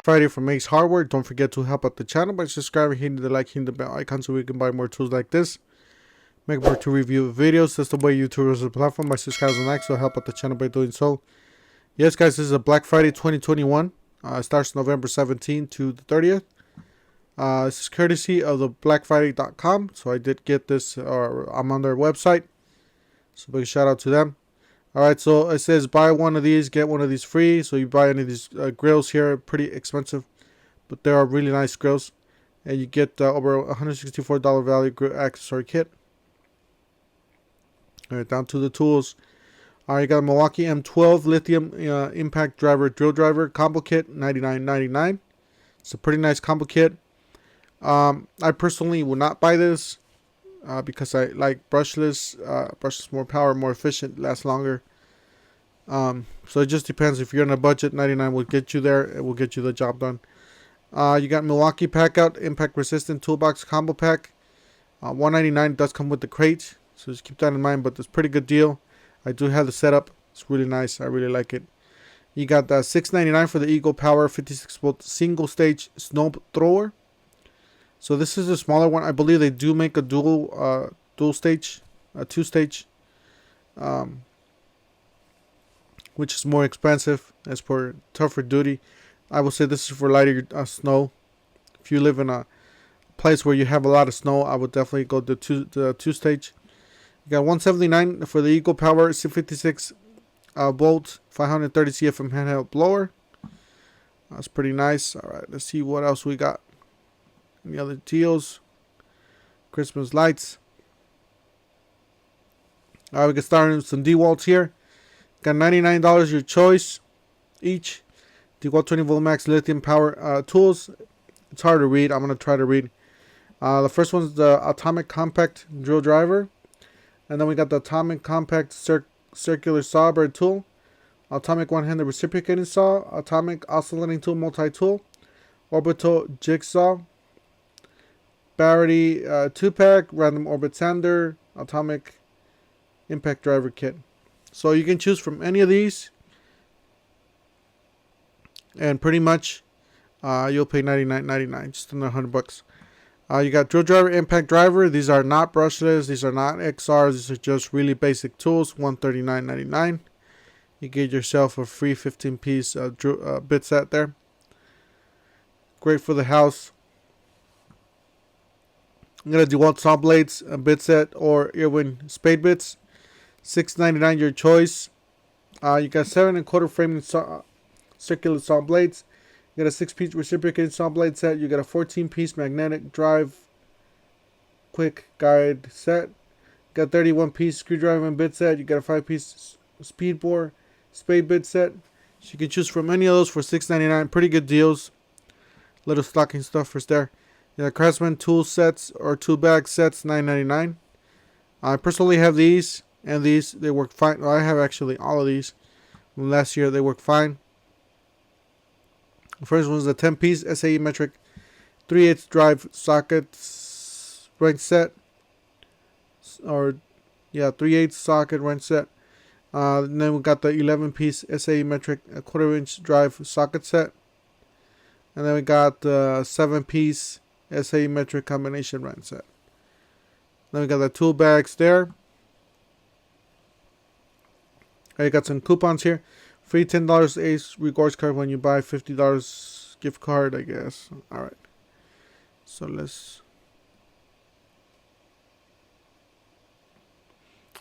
Friday from Ace Hardware. Don't forget to help out the channel by subscribing, hitting the like, hitting the bell icon so we can buy more tools like this. Make more to review videos. That's the way YouTube is a platform, by subscribing and like, so help out the channel by doing so. Yes, guys, this is a Black Friday 2021. It starts November 17th to the 30th. This is courtesy of the blackfriday.com. So I did get this, or I'm on their website. So big shout out to them. Alright, so it says buy one of these, get one of these free. So you buy any of these grills here, pretty expensive, but they are really nice grills. And you get over $164 value grill accessory kit. Alright, down to the tools. Alright, you got a Milwaukee M12 lithium impact driver drill driver combo kit, $99.99. It's a pretty nice combo kit. I personally will not buy this. Because I like brushless. Brushless, more power, more efficient, lasts longer. So it just depends. If you're on a budget, 99 will get you there. It will get you the job done. You got Milwaukee pack out impact resistant toolbox combo pack. $199 does come with the crate, so just keep that in mind. But it's a pretty good deal. I do have the setup. It's really nice. I really like it. You got the $699 for the Eagle Power 56 volt single stage snow thrower. So this is a smaller one. I believe they do make a dual stage, a 2-stage, which is more expensive as for tougher duty. I will say this is for lighter snow. If you live in a place where you have a lot of snow, I would definitely go the 2-stage. You got $179 for the Eagle Power 56 volt 530 CFM handheld blower. That's pretty nice. All right, let's see what else we got. Any other deals? Christmas lights. Alright, we get started with some DeWalts here. Got $99 your choice each. DeWalt 20 volt max lithium power tools. It's hard to read. I'm going to try to read. The first one's the Atomic Compact drill driver. And then we got the Atomic Compact circular saw bed tool. Atomic one-handed reciprocating saw. Atomic oscillating tool multi-tool. Orbital jigsaw. Barity 2-pack, random orbit sander, atomic impact driver kit. So you can choose from any of these, and pretty much you'll pay $99.99, just under $100. You got drill driver, impact driver. These are not brushless. These are not XRs. These are just really basic tools. $139.99. You get yourself a free 15-piece bit set there. Great for the house. I'm going to DeWalt saw blades, a bit set, or Irwin spade bits. $6.99 your choice. You got 7 1/4 framing circular saw blades. You got a 6-piece reciprocating saw blade set. You got a 14-piece magnetic drive quick guide set. You got 31-piece screwdriver and bit set. You got a 5-piece speed bore spade bit set. So you can choose from any of those for $6.99. Pretty good deals. Little stocking stuffers there. Yeah, Craftsman tool sets or tool bag sets, $9.99. I personally have these and these. They work fine. Well, I have actually all of these from last year. They work fine. The first one is a 10-piece SAE metric 3/8 drive socket wrench set. Or, yeah, 3/8 socket wrench set. And then we got the 11-piece SAE metric 1/4 inch drive socket set. And then we got the 7-piece SAE metric combination wrench set. Then we got the tool bags there. I got some coupons here. Free $10 Ace rewards card when you buy $50 gift card, I guess. Alright. So let's...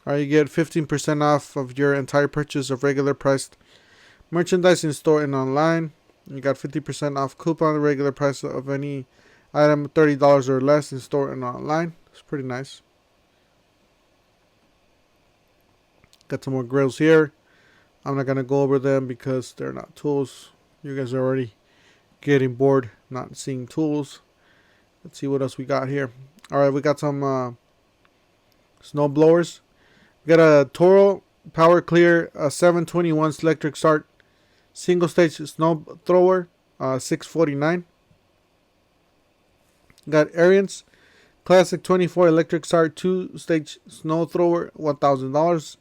Alright, you get 15% off of your entire purchase of regular priced merchandise in store and online. You got 50% off coupon, the regular price of any item, $30 or less in store and online. It's pretty nice. Got some more grills here. I'm not going to go over them because they're not tools. You guys are already getting bored not seeing tools. Let's see what else we got here. Alright, we got some snow blowers. We got a Toro Power Clear 721 electric start single stage snow thrower, $649. Got Arians Classic 24 electric start 2-stage snow thrower, $1,000.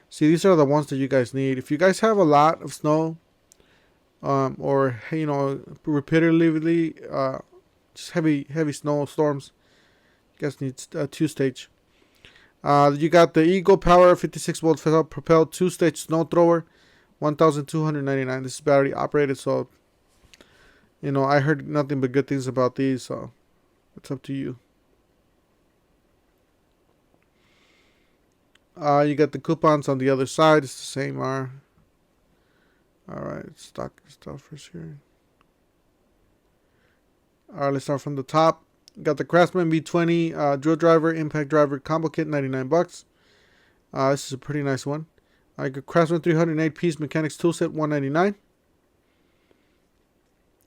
See, these are the ones that you guys need. If you guys have a lot of snow, or repeatedly, just heavy snowstorms. Guess needs a 2-stage. You got the Eagle Power 56 volt propelled 2-stage snow thrower, 1,299. This is battery operated, so I heard nothing but good things about these, so it's up to you. You got the coupons on the other side. It's the same. Alright, stock stuff first here. Alright, let's start from the top. Got the Craftsman V20 drill driver, impact driver combo kit, 99 bucks. This is a pretty nice one. I got Craftsman 308 piece mechanics toolset, 199.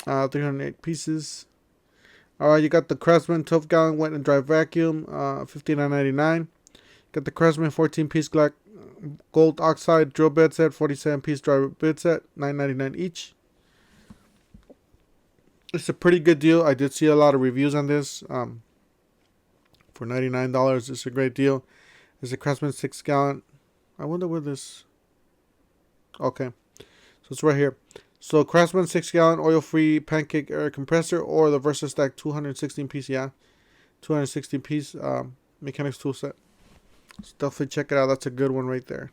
308 pieces. Alright, you got the Craftsman 12-gallon wet and dry vacuum, 59.99. Got the Craftsman 14-piece gold oxide drill bit set, 47-piece driver bit set, $9.99 each. It's a pretty good deal. I did see a lot of reviews on this. For $99, it's a great deal. It's a Craftsman 6-gallon. I wonder where this. Okay, so it's right here. So Craftsman 6-gallon oil-free pancake air compressor, or the VersaStack 216-piece. Yeah, 216-piece mechanics tool set. So definitely check it out. That's a good one right there.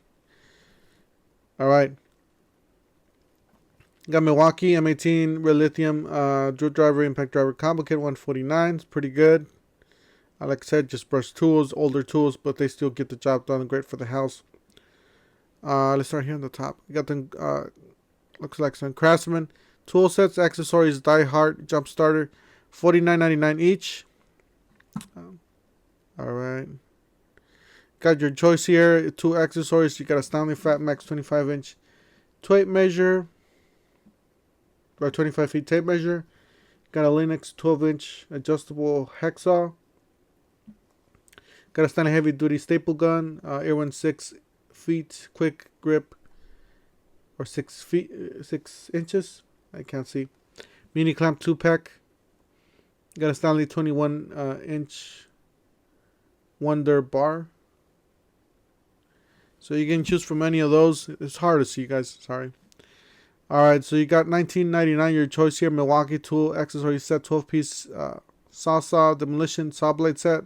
All right. Got Milwaukee M18 real lithium drill driver, impact driver combo kit, 149. It's pretty good. Like I said, just brush tools, older tools, but they still get the job done. Great for the house. Let's start here on the top. We got the looks like some Craftsman tool sets, accessories, Die Hard jump starter, $49.99 each. All right. Got your choice here. 2 accessories. You got a Stanley Fat Max 25-inch tape measure, or 25 feet tape measure. Got a Linux 12-inch adjustable hacksaw. Got a Stanley heavy duty staple gun. Airone 6 feet quick grip, or 6 inches. I can't see. Mini clamp 2-pack. Got a Stanley 21-inch Wonder bar. So you can choose from any of those. It's hard to see, guys. Sorry. Alright, so you got $19.99. Your choice here. Milwaukee tool accessory set, 12-piece saw demolition saw blade set,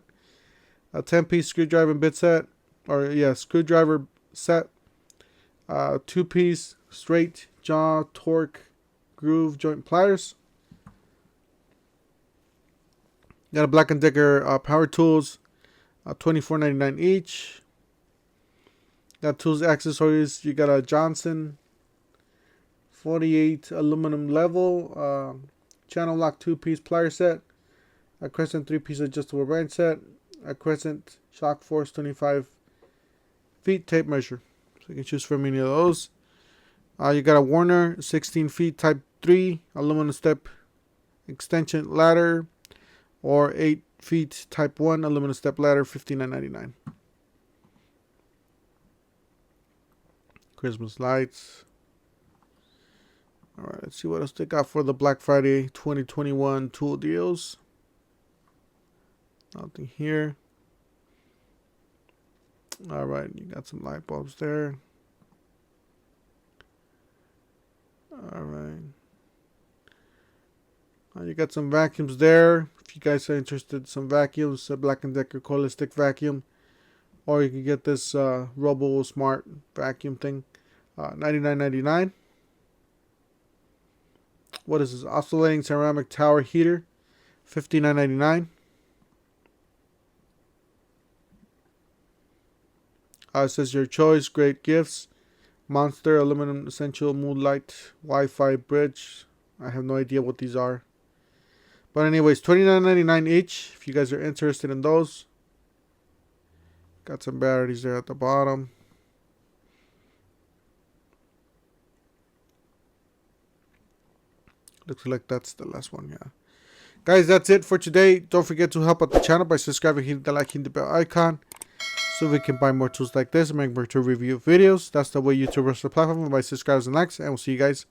a 10-piece screwdriver bit set, or screwdriver set, 2-piece straight jaw torque groove joint pliers. Got a Black & Decker power tools, $24.99 each. Got tools accessories. You got a Johnson 48 aluminum level channel lock 2-piece plier set, a Crescent 3-piece adjustable branch set, a Crescent shock force 25 feet tape measure. So you can choose from any of those. You got a Warner 16 feet type 3 aluminum step extension ladder, or 8 feet type 1 aluminum step ladder, $59.99. Christmas lights. Alright, let's see what else they got for the Black Friday 2021 tool deals. Nothing here. Alright, you got some light bulbs there. Alright. You got some vacuums there. If you guys are interested in some vacuums, a Black & Decker coil stick vacuum. Or you can get this Robo Smart vacuum thing. $99.99. What is this? Oscillating ceramic tower heater. $59.99. It says your choice. Great gifts. Monster aluminum essential moonlight Wi-Fi bridge. I have no idea what these are. But anyways, $29.99 each. If you guys are interested in those. Got some batteries there at the bottom. Looks like that's the last one, yeah. Guys, that's it for today. Don't forget to help out the channel by subscribing, hitting the like, hitting the bell icon, so we can buy more tools like this and make more tool review videos. That's the way YouTube runs the platform, by subscribers and likes. And we'll see you guys